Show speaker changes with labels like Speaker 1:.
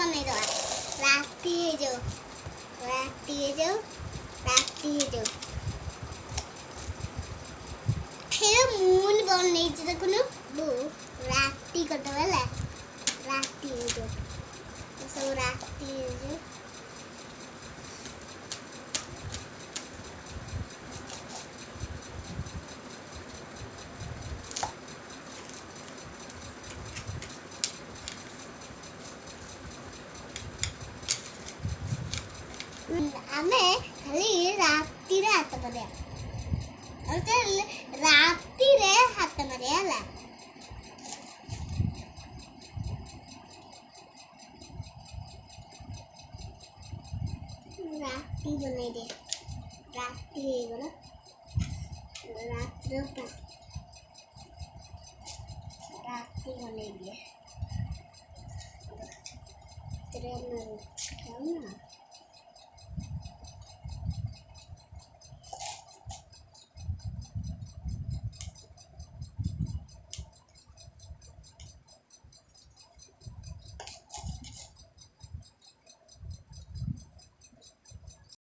Speaker 1: ବନେଇଦବା। ରାତି ହେଇଯାଉ ରାତି ହେଇଯାଉ ରାତି ହେଇଯାଉ। ମୁଁ ବନେଇଛି ଦେଖୁନୁ ରାତି କରିଦେବା ହେଲା। ରାତି ହେଇଯାଉ ସବୁ ରାତି ହେଇଯାଉ। ଆମେ ଖାଲି ରାତିରେ ହାତ ମାରିବା। ରାତିରେ ହାତ ମାରିବା ହେଲା। ରାତି ବନେଇଦେ। ରାତି ହେଇଗଲା। ରାତି ବନେଇ ଦିଏ।